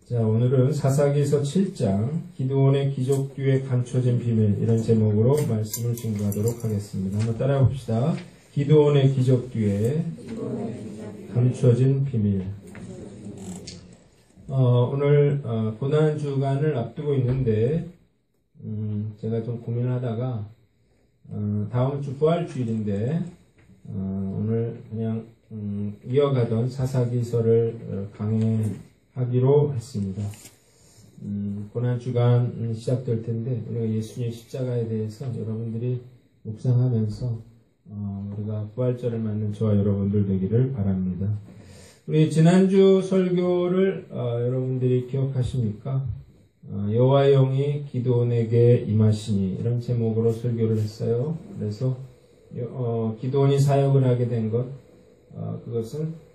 자, 오늘은 사사기서 7장 기드온의 기적 뒤에 감춰진 비밀 이런 제목으로 말씀을 증거하도록 하겠습니다. 한번 따라해 봅시다. 기드온의 기적 뒤에 감춰진 비밀. 오늘 고난 주간을 앞두고 있는데 제가 좀 고민을 하다가 다음 주 부활주일인데 오늘 그냥 이어가던 사사기서를 강해하기로 했습니다. 고난주간 시작될 텐데 우리가 예수님의 십자가에 대해서 여러분들이 묵상하면서 우리가 부활절을 맞는 저와 여러분들 되기를 바랍니다. 우리 지난주 설교를 여러분들이 기억하십니까? 여호와의 영이 기드온에게 임하시니 이런 제목으로 설교를 했어요. 그래서 기드온이 사역을 하게 된 것, 그것은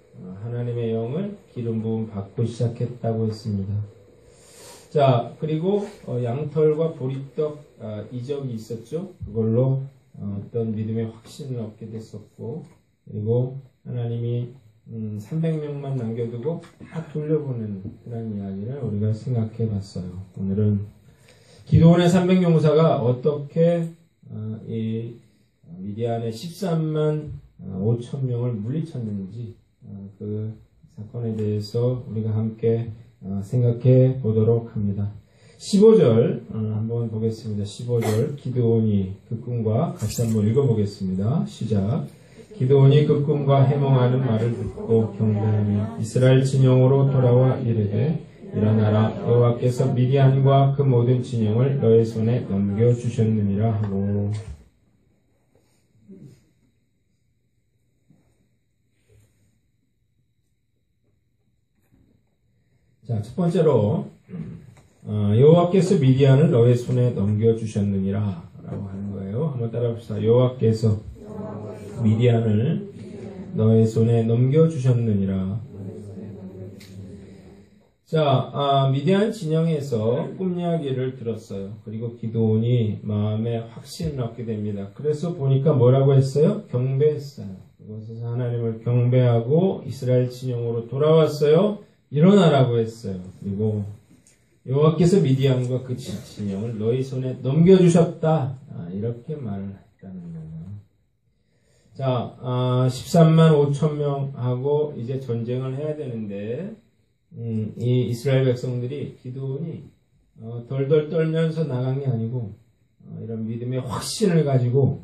하나님의 영을 기름 부음 받고 시작했다고 했습니다. 자, 그리고 양털과 보리떡 이적이 있었죠. 그걸로 어떤 믿음의 확신을 얻게 됐었고, 그리고 하나님이 300명만 남겨두고 다 돌려보는 그런 이야기를 우리가 생각해 봤어요. 오늘은 기드온의 300용사가 어떻게 이 미디안의 13만 5천 명을 물리쳤는지 그 사건에 대해서 우리가 함께 생각해 보도록 합니다. 15절 한번 보겠습니다. 15절 기드온이 그 꿈과 같이 한번 읽어보겠습니다. 시작. 기드온이 그 꿈과 해몽하는 말을 듣고 경배하며 이스라엘 진영으로 돌아와 이르되 일어나라 여호와께서 미디안과 그 모든 진영을 너의 손에 넘겨주셨느니라 하고. 자, 첫 번째로 여호와께서 미디안을 너의 손에 넘겨주셨느니라 라고 하는 거예요. 한번 따라합시다. 여호와께서 미디안을 너의 손에 넘겨주셨느니라. 자, 미디안 진영에서 꿈 이야기를 들었어요. 그리고 기드온이 마음에 확신을 얻게 됩니다. 그래서 보니까 뭐라고 했어요? 경배했어요. 그곳에서 하나님을 경배하고 이스라엘 진영으로 돌아왔어요. 일어나라고 했어요. 그리고 여호와께서 미디안과 그 진영을 너희 손에 넘겨주셨다. 이렇게 말을 했다는 거예요. 자, 13만 5천 명하고 이제 전쟁을 해야 되는데 이 이스라엘 백성들이 기드온이 덜덜 떨면서 나간 게 아니고 이런 믿음의 확신을 가지고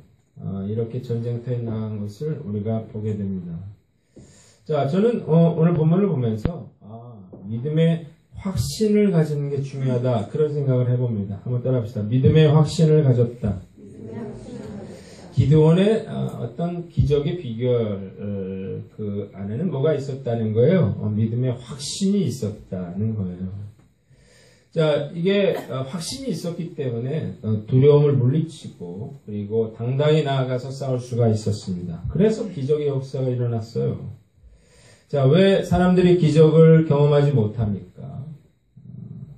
이렇게 전쟁터에 나간 것을 우리가 보게 됩니다. 자, 저는 오늘 본문을 보면서 믿음의 확신을 가지는 게 중요하다 그런 생각을 해봅니다. 한번 따라합시다. 믿음의 확신을 가졌다. 기드온의 어떤 기적의 비결 그 안에는 뭐가 있었다는 거예요? 믿음의 확신이 있었다는 거예요. 자, 이게 확신이 있었기 때문에 두려움을 물리치고 그리고 당당히 나아가서 싸울 수가 있었습니다. 그래서 기적의 역사가 일어났어요. 자, 왜 사람들이 기적을 경험하지 못합니까?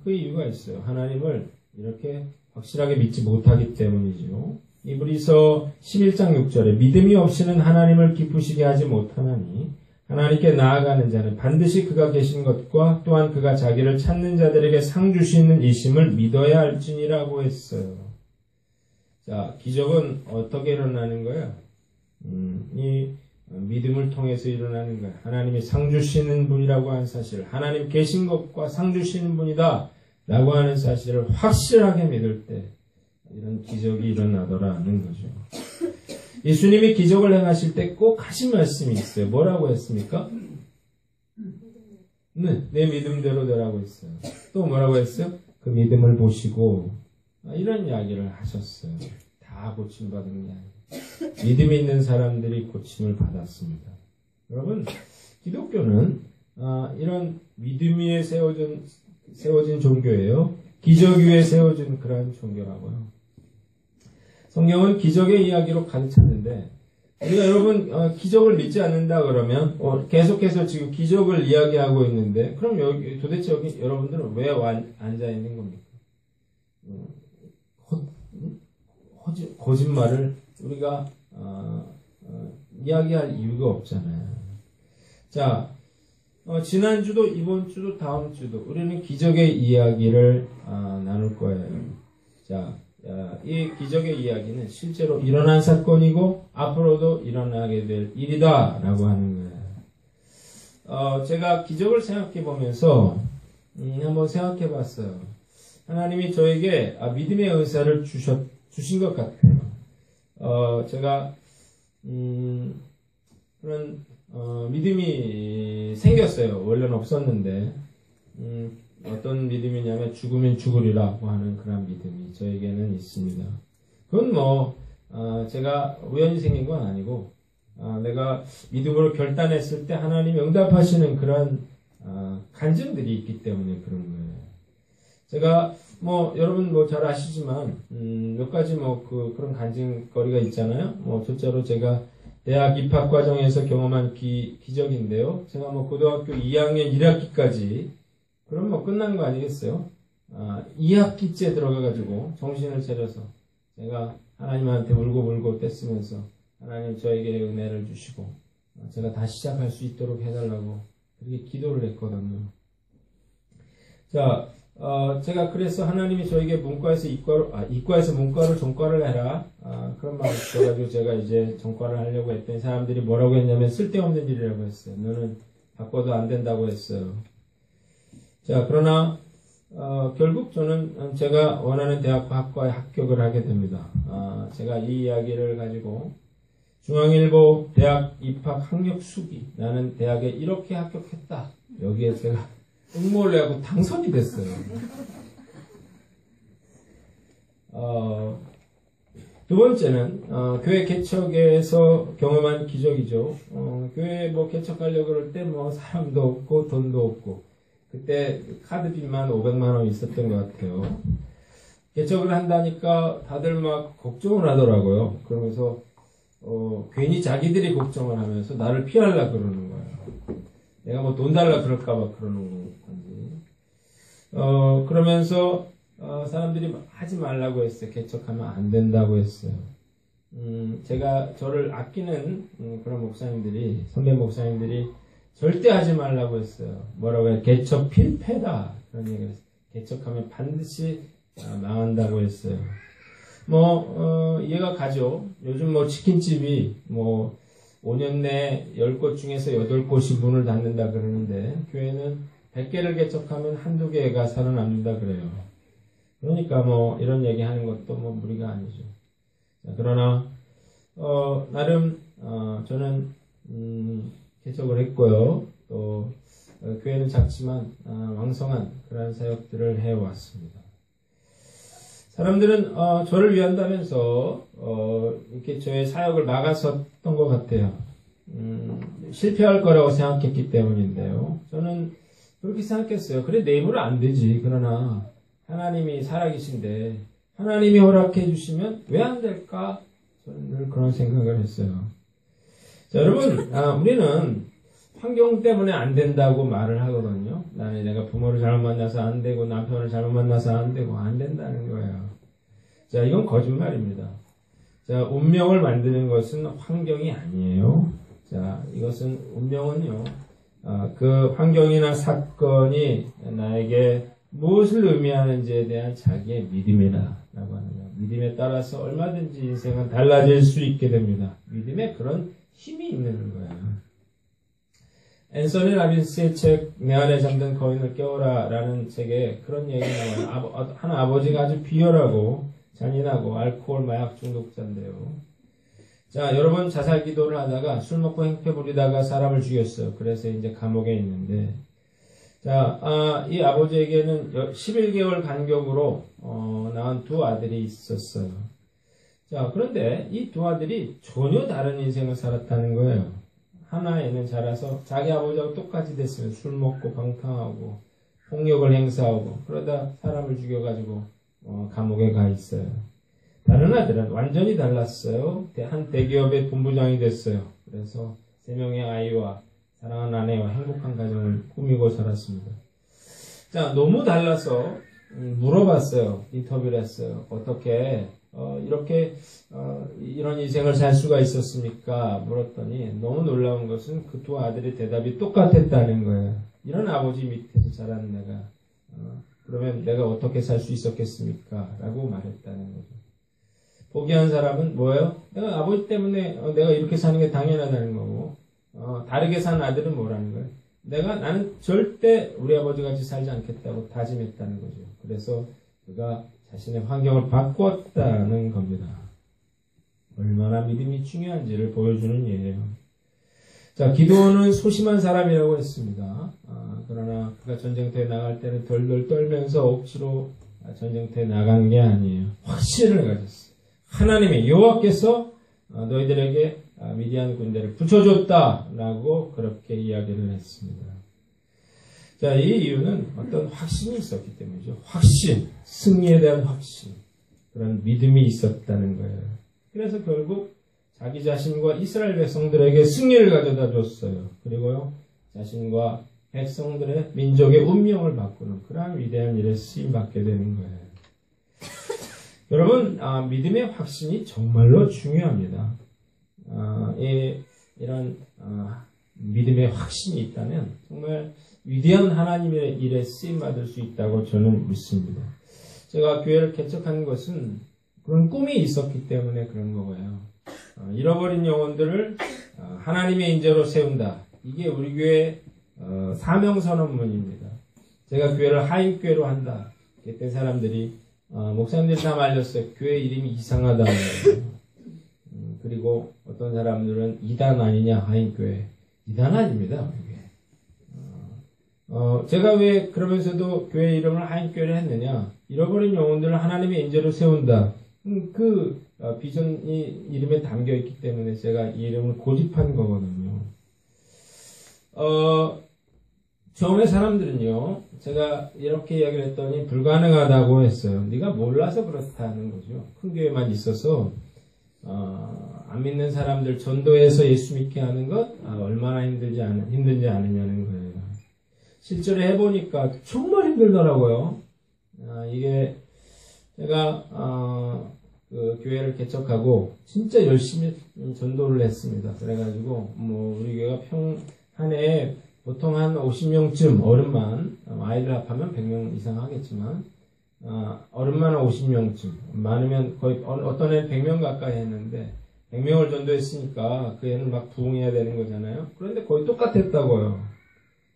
그 이유가 있어요. 하나님을 이렇게 확실하게 믿지 못하기 때문이죠. 이브리서 11장 6절에 믿음이 없이는 하나님을 기쁘시게 하지 못하나니 하나님께 나아가는 자는 반드시 그가 계신 것과 또한 그가 자기를 찾는 자들에게 상 주시는 이심을 믿어야 할지니라고 했어요. 자, 기적은 어떻게 일어나는 거예요? 이 믿음을 통해서 일어나는 거예요. 하나님이 상 주시는 분이라고 하는 사실, 하나님 계신 것과 상 주시는 분이다 라고 하는 사실을 확실하게 믿을 때 이런 기적이 일어나더라는 거죠. 예수님이 기적을 행하실 때 꼭 하신 말씀이 있어요. 뭐라고 했습니까? 네, 내 믿음대로 되라고 했어요. 또 뭐라고 했어요? 그 믿음을 보시고 이런 이야기를 하셨어요. 다 고침받은 게 아니에요. 믿음이 있는 사람들이 고침을 받았습니다. 여러분, 기독교는 이런 믿음 위에 세워진 종교예요. 기적 위에 세워진 그러한 종교라고요. 성경은 기적의 이야기로 가득 찼는데 우리가 여러분 기적을 믿지 않는다 그러면 계속해서 지금 기적을 이야기하고 있는데 그럼 도대체 여기 여러분들은 왜 앉아 있는 겁니까? 거짓말을 우리가 이야기할 이유가 없잖아요. 자, 지난주도 이번 주도 다음 주도 우리는 기적의 이야기를 나눌 거예요. 자, 이 기적의 이야기는 실제로 일어난 사건이고 앞으로도 일어나게 될 일이다 라고 하는 거예요. 제가 기적을 생각해 보면서 한번 생각해 봤어요. 하나님이 저에게 믿음의 은사를 주신 것 같아요. 제가 그런 믿음이 생겼어요. 원래는 없었는데 어떤 믿음이냐면 죽으면 죽으리라고 하는 그런 믿음이 저에게는 있습니다. 그건 제가 우연히 생긴 건 아니고 내가 믿음으로 결단했을 때 하나님이 응답하시는 그런 간증들이 있기 때문에 그런 거예요. 제가 여러분 잘 아시지만 몇 가지 그런 간증거리가 있잖아요. 첫째로 제가 대학 입학 과정에서 경험한 기적인데요. 제가 고등학교 2학년 1학기까지 그럼 끝난 거 아니겠어요? 2학기째 들어가가지고 정신을 차려서 제가 하나님한테 울고 떼쓰면서 하나님 저에게 은혜를 주시고 제가 다시 시작할 수 있도록 해달라고 그렇게 기도를 했거든요. 자, 제가 그래서 하나님이 저에게 이과에서 문과로 전과를 해라. 그런 말을 줘가지고 제가 이제 전과를 하려고 했더니 사람들이 뭐라고 했냐면 쓸데없는 일이라고 했어요. 너는 바꿔도 안 된다고 했어요. 자, 그러나 결국 저는 제가 원하는 대학과에 합격을 하게 됩니다. 제가 이 이야기를 가지고 중앙일보 대학 입학 학력 수기 나는 대학에 이렇게 합격했다. 여기에 제가 응모를 하고 당선이 됐어요. 두 번째는 교회 개척에서 경험한 기적이죠. 교회 개척하려고 그럴 때 사람도 없고 돈도 없고 그때 카드빚만 500만 원 있었던 것 같아요. 개척을 한다니까 다들 걱정을 하더라고요. 그러면서 괜히 자기들이 걱정을 하면서 나를 피하려고 그러는 거예요. 내가 돈 달라 그럴까봐 그러는 건지. 그러면서 사람들이 하지 말라고 했어요. 개척하면 안 된다고 했어요. 제가 저를 아끼는 그런 목사님들이, 선배 목사님들이 절대 하지 말라고 했어요. 뭐라고 해요? 개척 필패다. 그런 얘기를 했어요. 개척하면 반드시 망한다고 했어요. 이해가 가죠. 요즘 치킨집이 5년 내 10곳 중에서 8곳이 문을 닫는다 그러는데 교회는 100개를 개척하면 한두 개가 살아남는다 그래요. 그러니까 이런 얘기 하는 것도 무리가 아니죠. 자, 그러나 나름 저는 개척을 했고요. 또 교회는 작지만 왕성한 그런 사역들을 해왔습니다. 사람들은 저를 위한다면서 이렇게 저의 사역을 막았었던 것 같아요. 실패할 거라고 생각했기 때문인데요. 저는 그렇게 생각했어요. 그래 내 힘으로 안 되지. 그러나 하나님이 살아계신데 하나님이 허락해 주시면 왜 안 될까? 저는 늘 그런 생각을 했어요. 자, 여러분, 우리는 환경 때문에 안 된다고 말을 하거든요. 내가 부모를 잘못 만나서 안 되고 남편을 잘못 만나서 안 되고 안 된다는 거예요. 자, 이건 거짓말입니다. 자, 운명을 만드는 것은 환경이 아니에요. 자, 이것은 운명은요. 그 환경이나 사건이 나에게 무엇을 의미하는지에 대한 자기의 믿음이라고 하는 거예요. 믿음에 따라서 얼마든지 인생은 달라질 수 있게 됩니다. 믿음에 그런 힘이 있는 거예요. 앤서니 라빈스의 책 내 안에 잠든 거인을 깨워라 라는 책에 그런 얘기 나와요. 한 아버지가 아주 비열하고 잔인하고 알코올 마약 중독자인데요. 자, 여러 번 자살 기도를 하다가 술 먹고 행패 부리다가 사람을 죽였어요. 그래서 이제 감옥에 있는데, 자, 이 아버지에게는 11개월 간격으로 낳은 두 아들이 있었어요. 자, 그런데 이 두 아들이 전혀 다른 인생을 살았다는 거예요. 하나에는 자라서 자기 아버지하고 똑같이 됐으면 술 먹고 방탕하고 폭력을 행사하고 그러다 사람을 죽여가지고 감옥에 가 있어요. 다른 아들은 완전히 달랐어요. 한 대기업의 본부장이 됐어요. 그래서 3명의 아이와 사랑하는 아내와 행복한 가정을 꾸미고 살았습니다. 자, 너무 달라서 물어봤어요. 인터뷰를 했어요. 어떻게 이렇게 이런 인생을 살 수가 있었습니까? 물었더니 너무 놀라운 것은 그 두 아들의 대답이 똑같았다는 거예요. 이런 아버지 밑에서 자란 내가 그러면 내가 어떻게 살 수 있었겠습니까? 라고 말했다는 거죠. 포기한 사람은 뭐예요? 내가 아버지 때문에 내가 이렇게 사는 게 당연하다는 거고 다르게 산 아들은 뭐라는 거예요? 나는 절대 우리 아버지 같이 살지 않겠다고 다짐했다는 거죠. 그래서 그가 자신의 환경을 바꾸었다는 겁니다. 얼마나 믿음이 중요한지를 보여주는 예예요. 자, 기드온은 소심한 사람이라고 했습니다. 그러나 그가 전쟁터에 나갈 때는 덜덜 떨면서 억지로 전쟁터에 나간 게 아니에요. 확신을 가졌어요. 하나님의 여호와께서 너희들에게 미디안 군대를 붙여줬다라고 그렇게 이야기를 했습니다. 자, 이 이유는 어떤 확신이 있었기 때문이죠. 확신, 승리에 대한 확신, 그런 믿음이 있었다는 거예요. 그래서 결국 자기 자신과 이스라엘 백성들에게 승리를 가져다 줬어요. 그리고요, 자신과 백성들의 민족의 운명을 바꾸는 그러한 위대한 일에 쓰임받게 되는 거예요. 여러분, 믿음의 확신이 정말로 중요합니다. 이런 믿음의 확신이 있다면 정말 위대한 하나님의 일에 쓰임받을 수 있다고 저는 믿습니다. 제가 교회를 개척하는 것은 그런 꿈이 있었기 때문에 그런 거고요. 잃어버린 영혼들을 하나님의 인재로 세운다. 이게 우리 교회 사명선언문입니다. 제가 교회를 하인교회로 한다. 그때 사람들이 목사님들이 다 말렸어요. 교회 이름이 이상하다는 거예요. 그리고 어떤 사람들은 이단 아니냐 하인교회. 이단 아닙니다. 제가 왜 그러면서도 교회 이름을 하인교회를 했느냐. 잃어버린 영혼들을 하나님의 인재로 세운다. 그 비전이 이름에 담겨있기 때문에 제가 이 이름을 고집한 거거든요. 처음에 사람들은요, 제가 이렇게 이야기를 했더니 불가능하다고 했어요. 네가 몰라서 그렇다는 거죠. 큰 교회만 있어서 안 믿는 사람들 전도해서 예수 믿게 하는 것 얼마나 힘든지 아느냐는 거예요. 실제로 해보니까 정말 힘들더라고요. 이게 제가 그 교회를 개척하고 진짜 열심히 전도를 했습니다. 그래가지고 우리 교회가 한 해에 보통 한 50명쯤 어른만 아이들 합하면 100명 이상 하겠지만 어른만 50명쯤 많으면 거의 어떤 애는 100명 가까이 했는데 100명을 전도했으니까 그 애는 막 부흥해야 되는 거잖아요. 그런데 거의 똑같았다고요.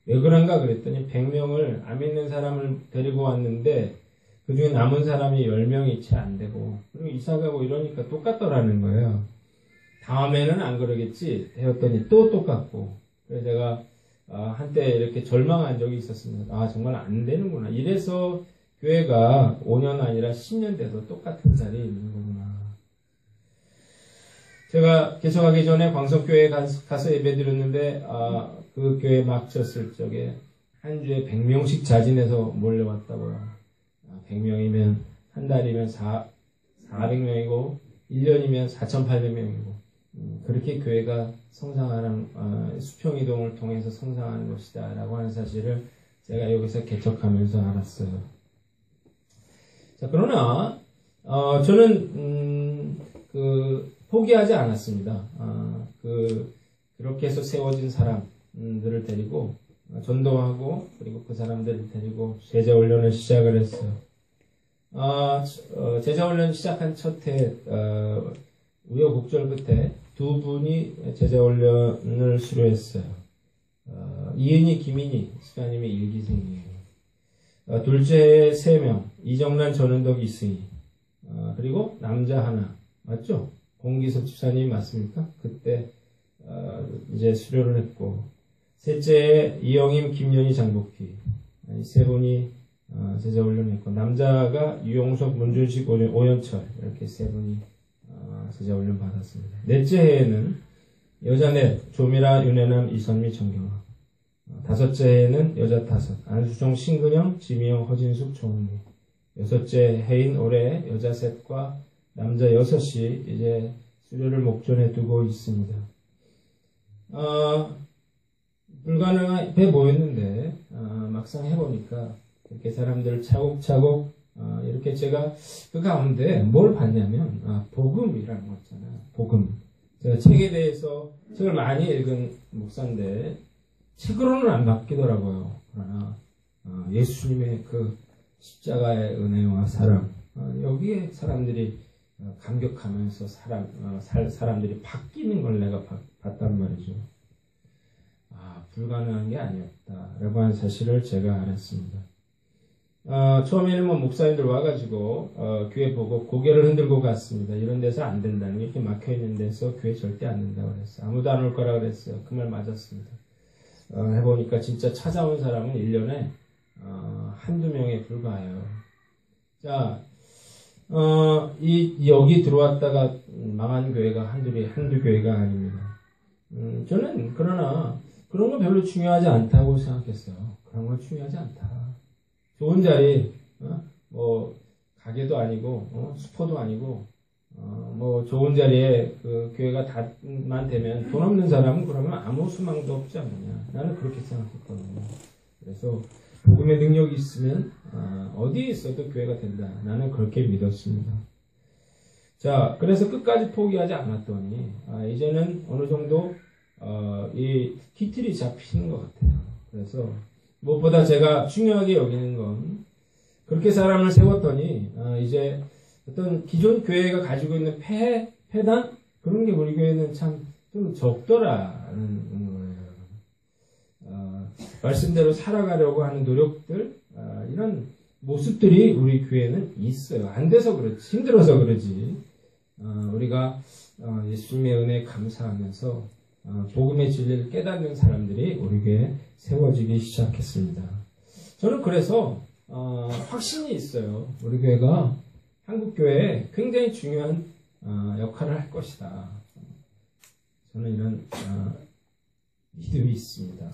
왜 그런가 그랬더니 100명을 안 믿는 사람을 데리고 왔는데 그 중에 남은 사람이 10명이 채 안 되고 그리고 이사가고 이러니까 똑같더라는 거예요. 다음에는 안 그러겠지 했더니 또 똑같고 그래서 제가 한때 이렇게 절망한 적이 있었습니다. 정말 안 되는구나. 이래서 교회가 5년 아니라 10년 돼서 똑같은 자리에 있는 거구나. 제가 개척하기 전에 광석교회에 가서 예배드렸는데 그 교회 막 쳤을 적에 한 주에 100명씩 자진해서 몰려왔다고요. 100명이면 한 달이면 400명이고 1년이면 4,800명이고 그렇게 교회가 성장하는 수평이동을 통해서 성장하는 것이다 라고 하는 사실을 제가 여기서 개척하면서 알았어요. 자, 그러나 저는 포기하지 않았습니다. 그렇게 해서 세워진 사람들을 데리고 전도하고 그리고 그 사람들을 데리고 제자훈련을 시작을 했어요. 제자훈련 시작한 첫 해 우여곡절 끝에 두 분이 제자훈련을 수료했어요. 이은희, 김인희 수사님의 일기생이에요. 둘째 해에 3명, 이정란, 전은덕, 이승희. 그리고 남자 하나, 맞죠? 공기섭 집사님 맞습니까? 그때 이제 수료를 했고 셋째에 이영임, 김연희, 장복희. 이 세 분이 제자훈련했고 남자가 유용석, 문준식, 오연철 이렇게 세 분이 제자훈련 받았습니다. 넷째 해에는 여자 넷, 조미라, 윤혜남, 이선미, 정경아. 다섯째 해에는 여자 5, 안수정, 신근영, 지미영, 허진숙, 조은미. 여섯째 해인 올해 여자 3과 남자 6이 이제 수료를 목전에 두고 있습니다. 불가능해 보였는데 막상 해보니까 이렇게 사람들 차곡차곡 이렇게 제가 그 가운데 뭘 봤냐면, 복음이라는 거 있잖아요. 복음. 제가 책에 대해서 책을 많이 읽은 목사인데, 책으로는 안 바뀌더라고요. 그러나, 예수님의 그 십자가의 은혜와 사랑, 여기에 사람들이 감격하면서 사람들이 바뀌는 걸 내가 봤단 말이죠. 불가능한 게 아니었다라고 하는 사실을 제가 알았습니다. 처음에는 목사님들 와가지고 교회 보고 고개를 흔들고 갔습니다. 이런 데서 안 된다는 게, 이렇게 막혀있는 데서 교회 절대 안 된다고 그랬어요. 아무도 안 올 거라 그랬어요. 그 말 맞았습니다. 해보니까 진짜 찾아온 사람은 1년에 한두 명에 불과해요. 자, 여기 들어왔다가 망한 교회가 한두 교회가 아닙니다. 저는 그러나 그런 건 별로 중요하지 않다고 생각했어요. 그런 건 중요하지 않다. 좋은 자리, 가게도 아니고, 수포도 아니고, 좋은 자리에 그 교회가 다만 되면 돈 없는 사람은 그러면 아무 소망도 없지 않느냐. 나는 그렇게 생각했거든요. 그래서 복음의 능력이 있으면 어디에 있어도 교회가 된다. 나는 그렇게 믿었습니다. 자, 그래서 끝까지 포기하지 않았더니 이제는 어느 정도 이 기틀이 잡히는 것 같아요. 그래서 무엇보다 제가 중요하게 여기는 건, 그렇게 사람을 세웠더니 이제 어떤 기존 교회가 가지고 있는 폐단, 그런 게 우리 교회는 참 좀 적더라는 거예요. 말씀대로 살아가려고 하는 노력들, 이런 모습들이 우리 교회는 있어요. 안 돼서 그렇지, 힘들어서 그러지. 우리가 예수님의 은혜에 감사하면서 복음의 진리를 깨닫는 사람들이 우리 교회에 세워지기 시작했습니다. 저는 그래서 확신이 있어요. 우리 교회가 한국 교회에 굉장히 중요한 역할을 할 것이다. 저는 이런 믿음이 있습니다.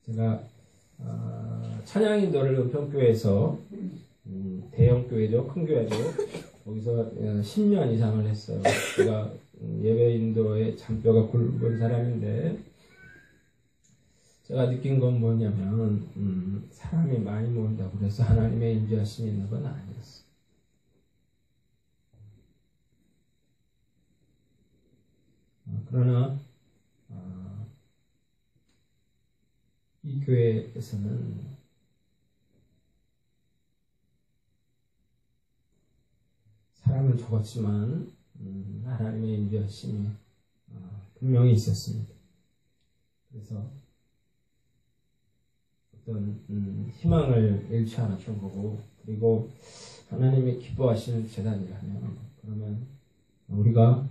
제가 찬양인도를 은평교회에서 대형교회죠, 큰 교회죠. 거기서 10년 이상을 했어요. 제가 예배인도의 잔뼈가 굵은 사람인데, 제가 느낀 건 뭐냐면 사람이 많이 모인다고 그래서 하나님의 임재하심이 있는 건 아니었어요. 그러나 이 교회에서는 사람은 적었지만 하나님의 임재하심이 분명히 있었습니다. 그래서 어떤 희망을 잃지 않았던 거고, 그리고 하나님이 기뻐하시는 재단이라면, 그러면 우리가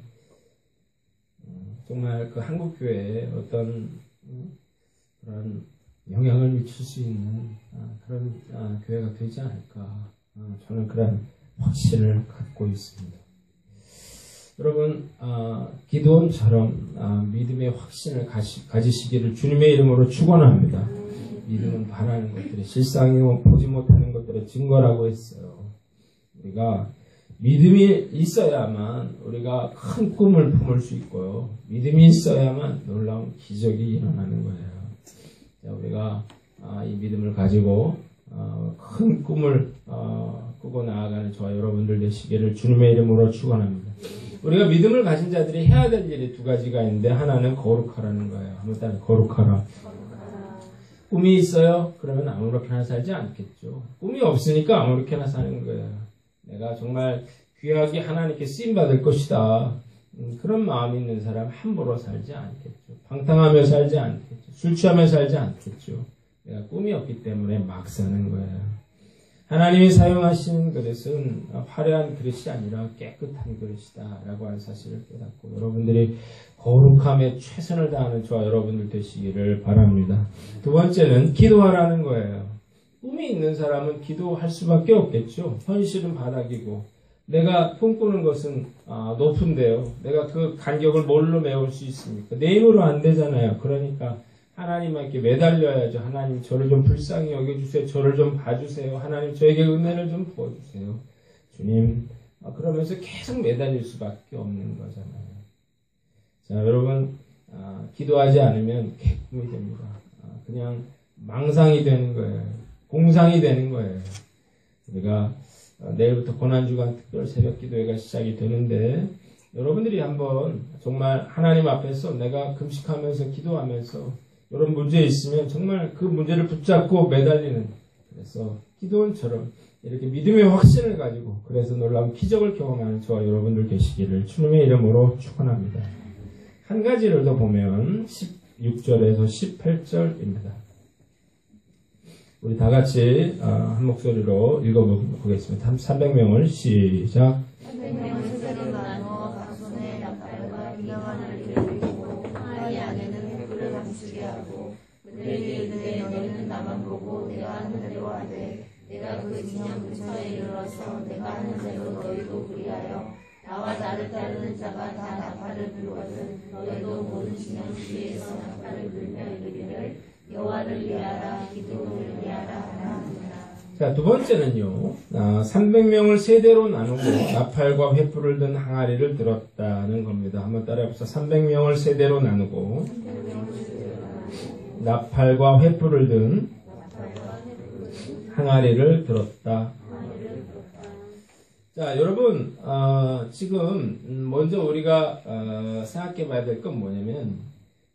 정말 그 한국교회에 어떤 그런 영향을 미칠 수 있는 그런 교회가 되지 않을까, 저는 그런 확신을 갖고 있습니다. 여러분, 기도원처럼 믿음의 확신을 가지시기를 주님의 이름으로 축원합니다. 믿음은 바라는 것들의 실상이고 보지 못하는 것들의 증거라고 했어요. 우리가 믿음이 있어야만 우리가 큰 꿈을 품을 수 있고요. 믿음이 있어야만 놀라운 기적이 일어나는 거예요. 자, 우리가 이 믿음을 가지고 큰 꿈을 꾸고 나아가는 저와 여러분들 되시기를 주님의 이름으로 축원합니다. 우리가 믿음을 가진 자들이 해야 될 일이 두 가지가 있는데, 하나는 거룩하라는 거예요. 한번 따라 거룩하라. 꿈이 있어요? 그러면 아무렇게나 살지 않겠죠. 꿈이 없으니까 아무렇게나 사는 거예요. 내가 정말 귀하게 하나님께 쓰임받을 것이다. 그런 마음이 있는 사람 함부로 살지 않겠죠. 방탕하며 살지 않겠죠. 술 취하며 살지 않겠죠. 내가 꿈이 없기 때문에 막 사는 거예요. 하나님이 사용하시는 그릇은 화려한 그릇이 아니라 깨끗한 그릇이다 라고 하는 사실을 깨닫고, 여러분들이 거룩함에 최선을 다하는 저와 여러분들 되시기를 바랍니다. 두 번째는 기도하라는 거예요. 꿈이 있는 사람은 기도할 수밖에 없겠죠. 현실은 바닥이고 내가 꿈꾸는 것은 높은데요. 내가 그 간격을 뭘로 메울 수 있습니까? 내 힘으로 안 되잖아요. 그러니까 하나님께 매달려야죠. 하나님, 저를 좀 불쌍히 여겨주세요. 저를 좀 봐주세요. 하나님, 저에게 은혜를 좀 부어주세요. 주님, 그러면서 계속 매달릴 수밖에 없는 거잖아요. 자, 여러분, 기도하지 않으면 기쁨이 됩니다. 그냥 망상이 되는 거예요. 공상이 되는 거예요. 우리가 내일부터 고난주간 특별 새벽 기도회가 시작이 되는데 여러분들이 한번 정말 하나님 앞에서 내가 금식하면서 기도하면서 이런 문제 있으면 정말 그 문제를 붙잡고 매달리는, 그래서 기도원처럼 이렇게 믿음의 확신을 가지고 그래서 놀라운 기적을 경험하는 저와 여러분들 되시기를 주님의 이름으로 축원합니다. 한 가지를 더 보면 16절에서 18절입니다. 우리 다 같이 한 목소리로 읽어보겠습니다. 300명을 시작. 300명을 세세로 나누어 각 손에 나팔과 기념하는 일을 드리고 항아리 안에는 횃불을 감추게 하고 그들에게 이르되 너희는 나만 보고 내가 하는 대로 하되 내가 그 진영 근처에 이르러서 내가 하는 대로 너희도 그리하여 나와 나를 따르는 자가 다 나팔을 불거든 너희도 모든 진영 주위에서 나팔을 불며 이르기를 여호와를 위하라 기도를 위하라 하나니라. 자, 두 번째는요, 300명을 세대로 나누고 나팔과 횃불을 든 항아리를 들었다는 겁니다. 한번 따라해봅시다. 300명을 세대로 나누고 나팔과 횃불을 든 항아리를 들었다. 자, 여러분, 지금 먼저 우리가 생각해 봐야 될 건 뭐냐면,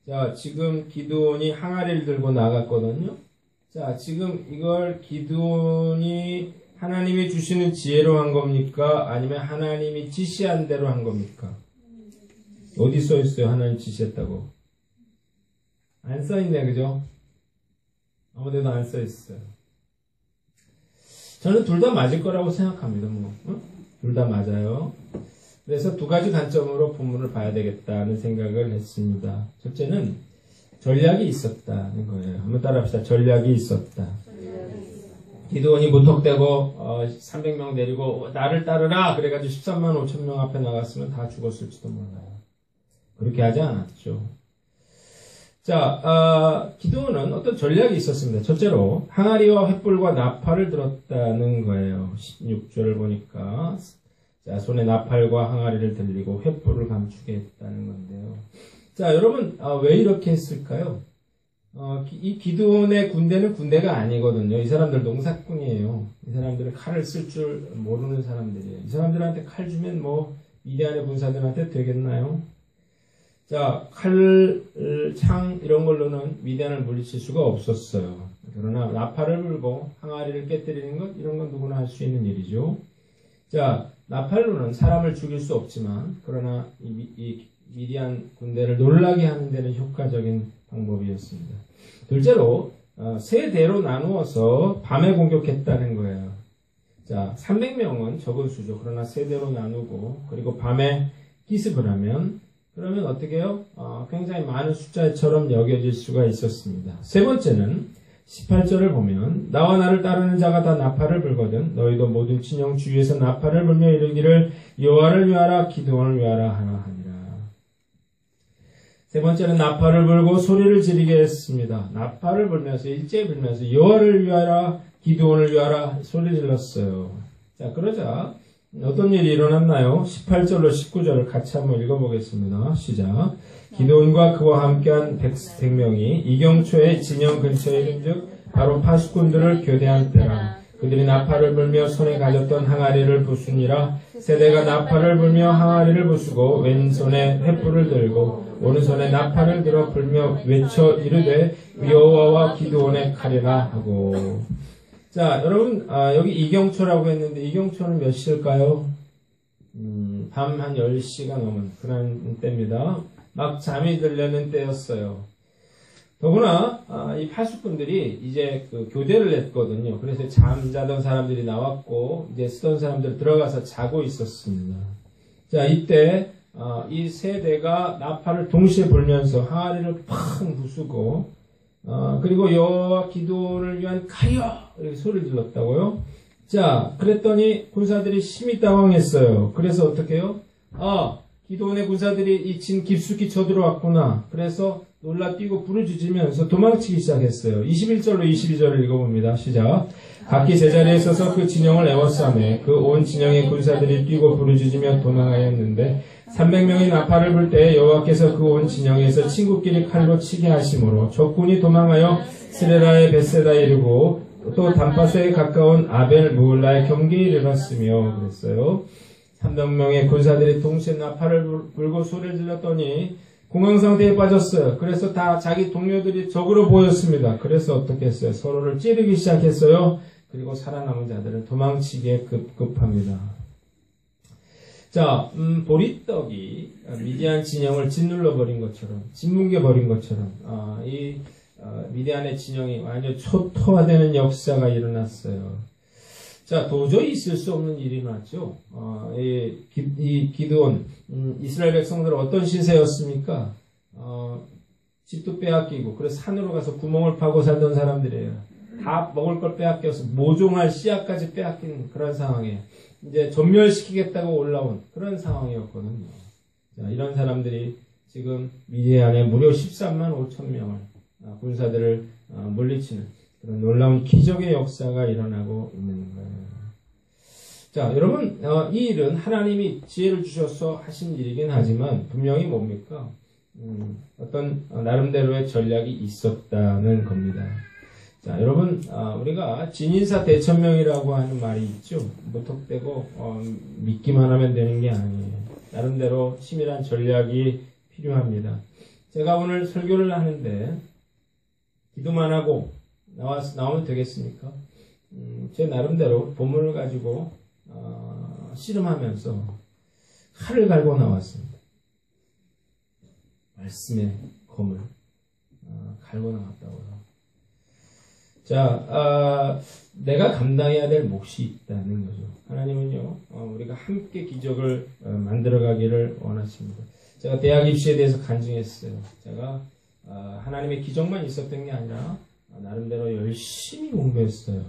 자, 지금 기드온이 항아리를 들고 나갔거든요. 자, 지금 이걸 기드온이 하나님이 주시는 지혜로 한 겁니까? 아니면 하나님이 지시한 대로 한 겁니까? 어디 써 있어요? 하나님 지시했다고. 안 써 있네, 그죠? 아무데도 안 써 있어요. 저는 둘 다 맞을 거라고 생각합니다. 둘 다 맞아요. 그래서 두 가지 관점으로 본문을 봐야 되겠다는 생각을 했습니다. 첫째는 전략이 있었다는 거예요. 한번 따라합시다. 전략이 있었다. 기드온이 무턱대고 300명 데리고 나를 따르라 그래가지고 13만 5천 명 앞에 나갔으면 다 죽었을지도 몰라요. 그렇게 하지 않았죠. 자, 기드온은 어떤 전략이 있었습니다. 첫째로 항아리와 횃불과 나팔을 들었다는 거예요. 16절을 보니까 자, 손에 나팔과 항아리를 들리고 횃불을 감추게 했다는 건데요. 자, 여러분, 왜 이렇게 했을까요? 이 기드온의 군대는 군대가 아니거든요. 이 사람들 농사꾼이에요. 이 사람들은 칼을 쓸 줄 모르는 사람들이에요. 이 사람들한테 칼 주면 미디안의 군사들한테 되겠나요? 자, 칼, 창 이런 걸로는 미디안을 물리칠 수가 없었어요. 그러나 나팔을 불고 항아리를 깨뜨리는 것, 이런 건 누구나 할 수 있는 일이죠. 자, 나팔로는 사람을 죽일 수 없지만 그러나 이 미디안 군대를 놀라게 하는 데는 효과적인 방법이었습니다. 둘째로 세 대로 나누어서 밤에 공격했다는 거예요. 자, 300명은 적은 수죠. 그러나 세 대로 나누고 그리고 밤에 기습을 하면 그러면 어떻게 해요? 굉장히 많은 숫자처럼 여겨질 수가 있었습니다. 세 번째는 18절을 보면 나와 나를 따르는 자가 다 나팔을 불거든 너희도 모든 진영 주위에서 나팔을 불며 이르기를 여호와를 위하라 기드온을 위하라 하니라. 세 번째는 나팔을 불고 소리를 지르게 했습니다. 나팔을 불면서 일제히 불면서 여호와를 위하라 기드온을 위하라 소리 질렀어요. 자, 그러자 어떤 일이 일어났나요? 18절로 19절을 같이 한번 읽어보겠습니다. 시작. 기드온과 그와 함께한 100명이 이경초의 진영 근처에 이른즉 바로 파수꾼들을 교대한 때라. 그들이 나팔을 불며 손에 가졌던 항아리를 부수니라. 세대가 나팔을 불며 항아리를 부수고 왼손에 횃불을 들고 오른손에 나팔을 들어 불며 외쳐 이르되 여호와와 기드온의 칼이라 하고. 자, 여러분, 여기 이경초라고 했는데, 이경초는 몇 시일까요? 밤 한 10시가 넘은 그런 때입니다. 막 잠이 들려는 때였어요. 더구나, 이 파수꾼들이 이제 교대를 했거든요. 그래서 잠자던 사람들이 나왔고, 이제 쓰던 사람들 들어가서 자고 있었습니다. 자, 이때, 이 세대가 나팔을 동시에 불면서 항아리를 팍 부수고, 그리고 여호와 기드온을 위한 칼이여! 이렇게 소리를 질렀다고요? 자, 그랬더니 군사들이 심히 당황했어요. 그래서 어떻게 해요? 기드온의 군사들이 이 진 깊숙이 쳐들어왔구나. 그래서 놀라 뛰고 부르짖으면서 도망치기 시작했어요. 21절로 22절을 읽어봅니다. 시작. 각기 제자리에 서서 그 진영을 에워싸매 그 온 진영의 군사들이 뛰고 부르짖으며 도망하였는데 300명이 나팔을 불 때 여호와께서 그 온 진영에서 친구끼리 칼로 치게 하심으로 적군이 도망하여 스레라의 벳세다에 이르고 또 단바스에 가까운 아벨 무울라의 경계에 이르렀으며 그랬어요. 300명의 군사들이 동시에 나팔을 불고 소리를 질렀더니 공황 상태에 빠졌어요. 그래서 다 자기 동료들이 적으로 보였습니다. 그래서 어떻게 했어요? 서로를 찌르기 시작했어요. 그리고 살아남은 자들은 도망치기에 급급합니다. 자, 보리떡이 미디안 진영을 짓눌러 버린 것처럼, 짓뭉개 버린 것처럼, 미디안의 진영이 완전 초토화되는 역사가 일어났어요. 자, 도저히 있을 수 없는 일이 일어났죠. 이 기드온, 이스라엘 백성들은 어떤 신세였습니까? 집도 빼앗기고, 그래서 산으로 가서 구멍을 파고 살던 사람들이에요. 다 먹을 걸 빼앗겨서 모종할 씨앗까지 빼앗긴 그런 상황이에요. 이제 전멸시키겠다고 올라온 그런 상황이었거든요. 자, 이런 사람들이 지금 미디안에 무려 13만 5천 명을 군사들을 물리치는 그런 놀라운 기적의 역사가 일어나고 있는 거예요. 자, 여러분, 이 일은 하나님이 지혜를 주셔서 하신 일이긴 하지만 분명히 뭡니까? 어떤 나름대로의 전략이 있었다는 겁니다. 자, 여러분, 우리가 진인사 대천명이라고 하는 말이 있죠. 무턱대고 믿기만 하면 되는 게 아니에요. 나름대로 치밀한 전략이 필요합니다. 제가 오늘 설교를 하는데 기도만 하고 나오면 되겠습니까? 제 나름대로 본문을 가지고 씨름하면서 칼을 갈고 나왔습니다. 말씀의 검을 갈고 나왔다고요. 자, 내가 감당해야 될 몫이 있다는 거죠. 하나님은요, 우리가 함께 기적을 만들어가기를 원하십니다. 제가 대학 입시에 대해서 간증했어요. 제가 하나님의 기적만 있었던 게 아니라 나름대로 열심히 공부했어요.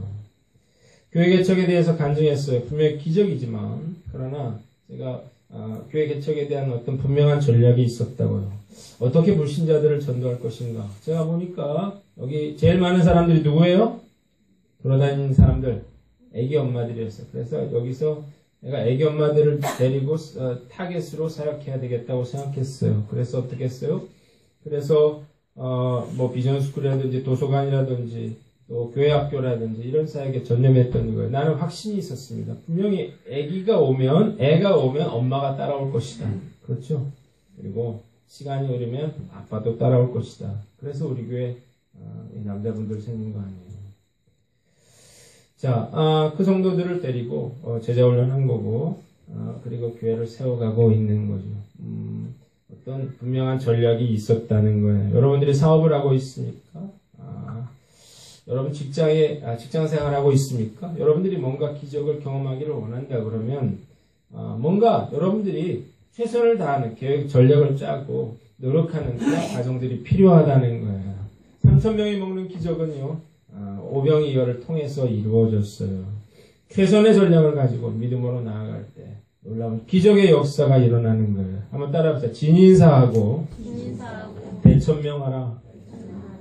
교회 개척에 대해서 간증했어요. 분명히 기적이지만 그러나 제가 교회 개척에 대한 어떤 분명한 전략이 있었다고요. 어떻게 불신자들을 전도할 것인가. 제가 보니까 여기 제일 많은 사람들이 누구예요? 돌아다니는 사람들, 애기 엄마들이었어요. 그래서 여기서 내가 애기 엄마들을 데리고 타겟으로 사역해야 되겠다고 생각했어요. 그래서 어떻게 했어요? 그래서 뭐 비전스쿨이라든지 도서관이라든지 또 교회 학교라든지 이런 사역에 전념했던 거예요. 나는 확신이 있었습니다. 분명히 애가 오면 엄마가 따라올 것이다. 그렇죠? 그리고 시간이 흐르면 아빠도 따라올 것이다. 그래서 우리 교회 남자분들 생긴 거 아니에요. 자, 그 성도들을 데리고 제자훈련한 거고 그리고 교회를 세워가고 있는 거죠. 어떤 분명한 전략이 있었다는 거예요. 여러분들이 사업을 하고 있습니까? 여러분 직장 생활하고 있습니까? 여러분들이 뭔가 기적을 경험하기를 원한다 그러면 뭔가 여러분들이 최선을 다하는 계획 전략을 짜고 노력하는 그런 과정들이 필요하다는 거예요. 3,000명이 먹는 기적은요, 오병이어를 통해서 이루어졌어요. 최선의 전략을 가지고 믿음으로 나아갈 때 놀라운 기적의 역사가 일어나는 거예요. 한번 따라합시다. 진인사하고 대천명하라.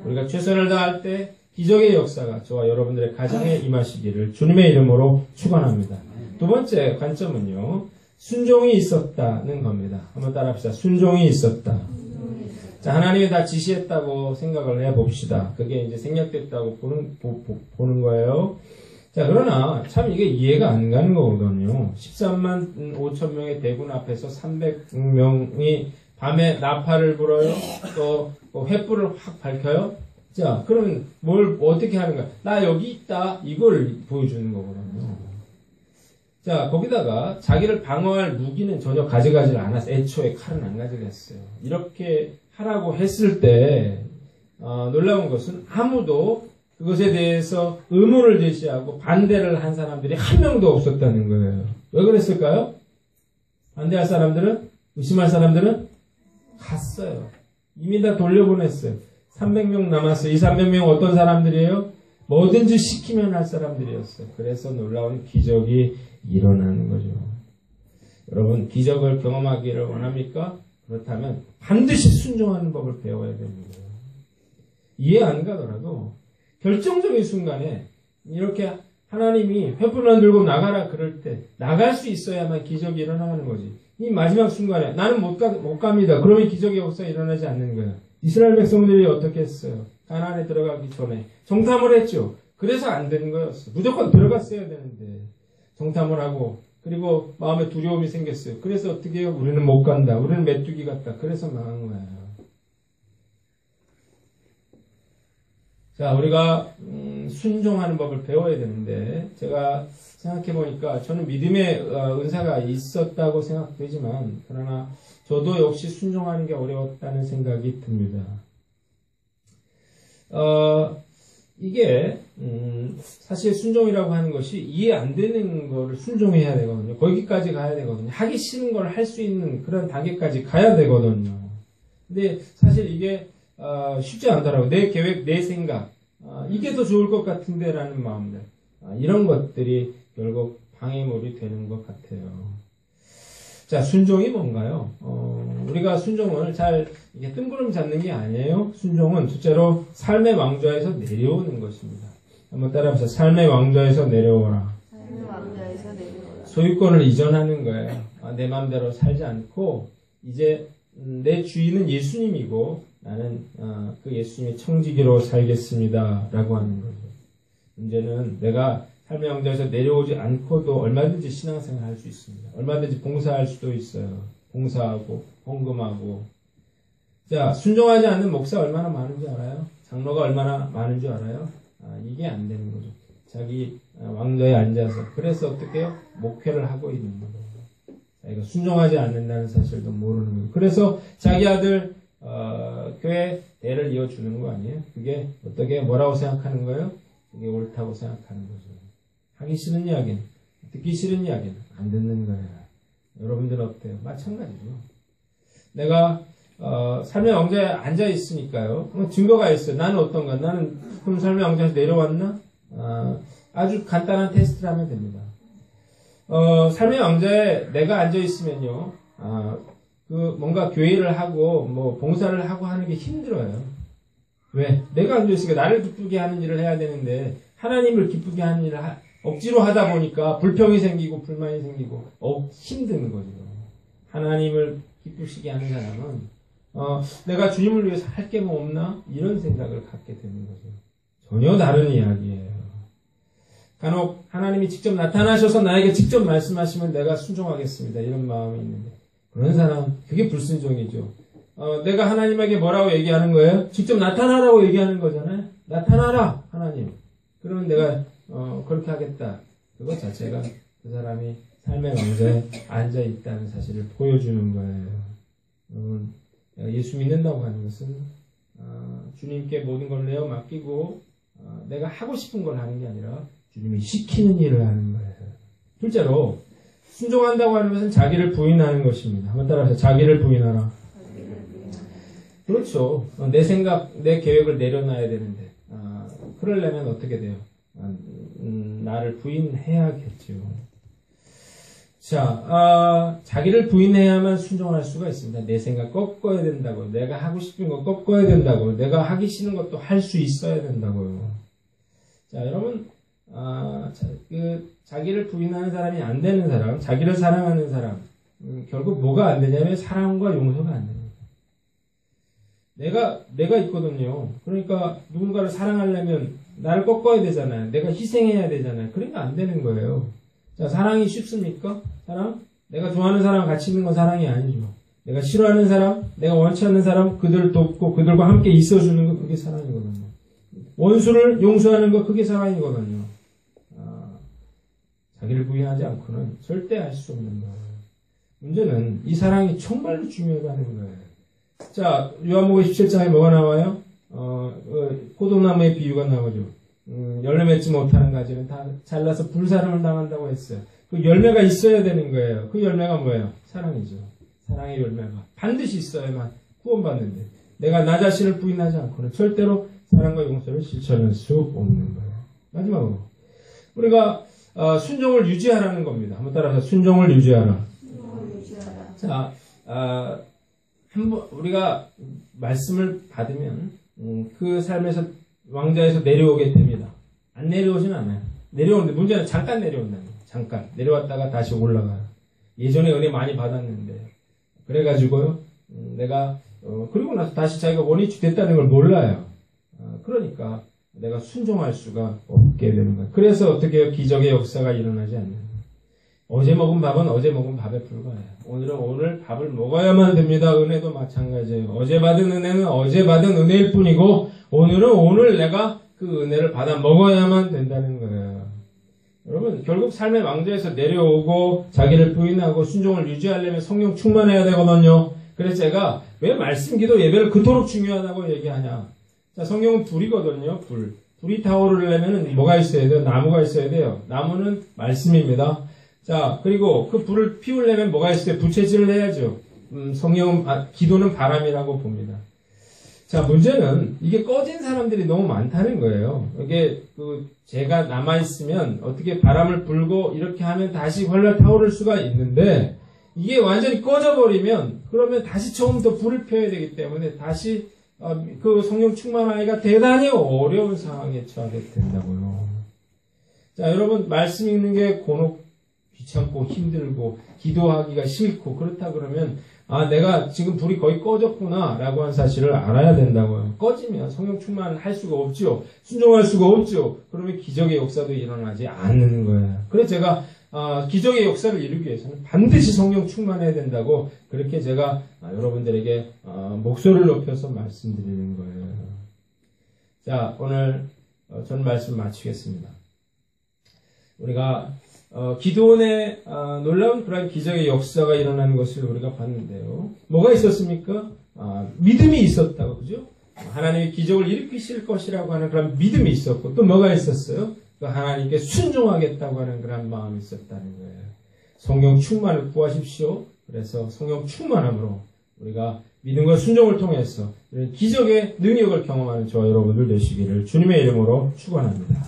우리가 최선을 다할 때 기적의 역사가 저와 여러분들의 가정에 임하시기를 주님의 이름으로 축원합니다. 두 번째 관점은요, 순종이 있었다는 겁니다. 한번 따라합시다. 순종이 있었다. 자, 하나님이 다 지시했다고 생각을 해봅시다. 그게 이제 생략됐다고 보는 거예요. 자, 그러나 참 이게 이해가 안 가는 거거든요. 13만 5천 명의 대군 앞에서 300명이 밤에 나팔을 불어요. 또 횃불을 확 밝혀요. 자, 그러면 뭘 어떻게 하는 거야? 나 여기 있다. 이걸 보여주는 거거든요. 자, 거기다가 자기를 방어할 무기는 전혀 가져가지 않았어요. 애초에 칼은 안 가져갔어요. 이렇게 하라고 했을 때 놀라운 것은 아무도 그것에 대해서 의문을 제시하고 반대를 한 사람들이 한 명도 없었다는 거예요. 왜 그랬을까요? 반대할 사람들은, 의심할 사람들은 갔어요. 이미 다 돌려보냈어요. 300명 남았어요. 이 300명 어떤 사람들이에요? 뭐든지 시키면 할 사람들이었어요. 그래서 놀라운 기적이 일어나는 거죠. 여러분, 기적을 경험하기를 원합니까? 그렇다면 반드시 순종하는 법을 배워야 되는 거예요. 이해 안 가더라도 결정적인 순간에 이렇게 하나님이 횃불만 들고 나가라 그럴 때 나갈 수 있어야만 기적이 일어나는 거지. 이 마지막 순간에 나는 못 갑니다. 그러면 기적의 역사가 일어나지 않는 거예요. 이스라엘 백성들이 어떻게 했어요? 가나안에 들어가기 전에 정탐을 했죠. 그래서 안 되는 거였어. 무조건 들어갔어야 되는데 정탐을 하고 그리고 마음에 두려움이 생겼어요. 그래서 어떻게 해요? 우리는 못 간다. 우리는 메뚜기 같다. 그래서 망한 거예요. 자, 우리가 순종하는 법을 배워야 되는데 제가 생각해보니까 저는 믿음의 은사가 있었다고 생각되지만 그러나 저도 역시 순종하는 게 어려웠다는 생각이 듭니다. 이게 사실 순종이라고 하는 것이 이해 안 되는 거를 순종해야 되거든요. 거기까지 가야 되거든요. 하기 싫은 걸 할 수 있는 그런 단계까지 가야 되거든요. 근데 사실 이게 쉽지 않더라고요. 내 계획, 내 생각 이게 더 좋을 것 같은데 라는 마음들 이런 것들이 결국 방해물이 되는 것 같아요. 자, 순종이 뭔가요? 우리가 순종을 잘 이게 뜬구름 잡는 게 아니에요. 순종은 둘째로 삶의 왕좌에서 내려오는 것입니다. 한번 따라해보세요. 삶의 왕좌에서 내려오라. 삶의 왕좌에서 내려오라. 소유권을 이전하는 거예요. 내 마음대로 살지 않고 이제 내 주인은 예수님이고 나는 그 예수님의 청지기로 살겠습니다. 라고 하는 거죠. 문제는 내가 삶의 왕좌에서 내려오지 않고도 얼마든지 신앙생활 할 수 있습니다. 얼마든지 봉사할 수도 있어요. 봉사하고 헌금하고. 자, 순종하지 않는 목사 얼마나 많은 줄 알아요? 장로가 얼마나 많은 줄 알아요? 이게 안 되는 거죠. 자기 왕좌에 앉아서. 그래서 어떻게 해요? 목회를 하고 있는 거예요. 자기가 순종하지 않는다는 사실도 모르는 거예요. 그래서 자기 아들 교회 대를 이어주는 거 아니에요? 그게 어떻게 뭐라고 생각하는 거예요? 그게 옳다고 생각하는 거죠. 하기 싫은 이야기는, 듣기 싫은 이야기는 안 듣는 거예요. 여러분들은 어때요? 마찬가지죠. 내가 삶의 왕좌에 앉아 있으니까요. 증거가 있어요. 나는 어떤가? 나는 그럼 삶의 왕좌에서 내려왔나? 아주 간단한 테스트를 하면 됩니다. 삶의 왕좌에 내가 앉아 있으면요. 뭔가 교회를 하고 뭐 봉사를 하고 하는 게 힘들어요. 왜? 내가 앉아 있으니까 나를 기쁘게 하는 일을 해야 되는데 하나님을 기쁘게 하는 일을 억지로 하다 보니까 불평이 생기고 불만이 생기고 힘든 거죠. 하나님을 기쁘시게 하는 사람은 내가 주님을 위해서 할 게 뭐 없나? 이런 생각을 갖게 되는 거죠. 전혀 다른 이야기예요. 간혹 하나님이 직접 나타나셔서 나에게 직접 말씀하시면 내가 순종하겠습니다. 이런 마음이 있는데 그런 사람 그게 불순종이죠. 내가 하나님에게 뭐라고 얘기하는 거예요? 직접 나타나라고 얘기하는 거잖아요. 나타나라 하나님. 그러면 내가 그렇게 하겠다. 그것 자체가 그 사람이 삶의 왕좌에 앉아 있다는 사실을 보여주는 거예요. 예수 믿는다고 하는 것은 주님께 모든 걸 내어 맡기고 내가 하고 싶은 걸 하는 게 아니라 주님이 시키는 일을 하는 거예요. 둘째로 순종한다고 하는 것은 자기를 부인하는 것입니다. 한번 따라서 자기를 부인하라. 그렇죠. 내 생각, 내 계획을 내려놔야 되는데 그러려면 어떻게 돼요? 나를 부인해야겠죠. 자, 자기를 부인해야만 순종할 수가 있습니다. 내 생각 꺾어야 된다고요. 내가 하고 싶은 거 꺾어야 된다고요. 내가 하기 싫은 것도 할 수 있어야 된다고요. 자, 여러분, 자기를 부인하는 사람이 안 되는 사람, 자기를 사랑하는 사람, 결국 뭐가 안 되냐면 사랑과 용서가 안 됩니다. 내가 있거든요. 그러니까 누군가를 사랑하려면 나를 꺾어야 되잖아요. 내가 희생해야 되잖아요. 그러니까 안 되는 거예요. 자, 사랑이 쉽습니까? 사랑? 내가 좋아하는 사람 같이 있는 건 사랑이 아니죠. 내가 싫어하는 사람, 내가 원치 않는 사람, 그들을 돕고 그들과 함께 있어주는 거, 그게 사랑이거든요. 원수를 용서하는 거, 그게 사랑이거든요. 자기를 부인하지 않고는 절대 할 수 없는 거예요. 문제는 이 사랑이 정말로 중요하다는 거예요. 자, 요한복음 17장에 뭐가 나와요? 포도나무의 비유가 나오죠. 열매 맺지 못하는 가지는 다 잘라서 불사름을 당한다고 했어요. 그 열매가 있어야 되는 거예요. 그 열매가 뭐예요? 사랑이죠. 사랑의 열매가 반드시 있어야만 구원받는데 내가 나 자신을 부인하지 않고는 절대로 사랑과 용서를 실천할 수 없는 거예요. 마지막으로 우리가 순종을 유지하라는 겁니다. 한번 따라서 순종을 유지하라. 자, 한번 우리가 말씀을 받으면 그 삶에서 왕좌에서 내려오게 됩니다. 안 내려오진 않아요. 내려오는데 문제는 잠깐 내려온다는 거예요. 잠깐 내려왔다가 다시 올라가요. 예전에 은혜 많이 받았는데. 그래가지고요, 내가, 그리고 나서 다시 자기가 원위치 됐다는 걸 몰라요. 그러니까 내가 순종할 수가 없게 되는 거예요. 그래서 어떻게 해요? 기적의 역사가 일어나지 않는 거예요. 어제 먹은 밥은 어제 먹은 밥에 불과해요. 오늘은 오늘 밥을 먹어야만 됩니다. 은혜도 마찬가지예요. 어제 받은 은혜는 어제 받은 은혜일 뿐이고, 오늘은 오늘 내가 그 은혜를 받아 먹어야만 된다는 거예요. 여러분, 결국 삶의 왕좌에서 내려오고 자기를 부인하고 순종을 유지하려면 성령 충만해야 되거든요. 그래서 제가 왜 말씀, 기도, 예배를 그토록 중요하다고 얘기하냐. 자, 성령은 불이거든요. 불이 타오르려면 뭐가 있어야 돼요? 나무가 있어야 돼요. 나무는 말씀입니다. 자, 그리고 그 불을 피우려면 뭐가 있어요? 부채질을 해야죠. 성령은, 기도는 바람이라고 봅니다. 자, 문제는 이게 꺼진 사람들이 너무 많다는 거예요. 이게 제가 남아있으면 어떻게 바람을 불고 이렇게 하면 다시 활활 타오를 수가 있는데, 이게 완전히 꺼져버리면 그러면 다시 처음부터 불을 펴야 되기 때문에 다시 그 성령 충만하기가 대단히 어려운 상황에 처하게 된다고요. 자, 여러분, 말씀 읽는 게 귀찮고 힘들고 기도하기가 싫고 그렇다 그러면 내가 지금 불이 거의 꺼졌구나 라고 하는 사실을 알아야 된다고요. 꺼지면 성령 충만을 할 수가 없죠. 순종할 수가 없죠. 그러면 기적의 역사도 일어나지 않는 거예요. 그래서 제가 기적의 역사를 이루기 위해서는 반드시 성령 충만해야 된다고 그렇게 제가 여러분들에게 목소리를 높여서 말씀드리는 거예요. 자, 오늘 전 말씀 마치겠습니다. 우리가 기도원의 놀라운 그런 기적의 역사가 일어나는 것을 우리가 봤는데요. 뭐가 있었습니까? 믿음이 있었다고, 그죠? 하나님이 기적을 일으키실 것이라고 하는 그런 믿음이 있었고, 또 뭐가 있었어요? 또 하나님께 순종하겠다고 하는 그런 마음이 있었다는 거예요. 성령 충만을 구하십시오. 그래서 성령 충만함으로 우리가 믿음과 순종을 통해서 이런 기적의 능력을 경험하는 저와 여러분들 되시기를 주님의 이름으로 축원합니다.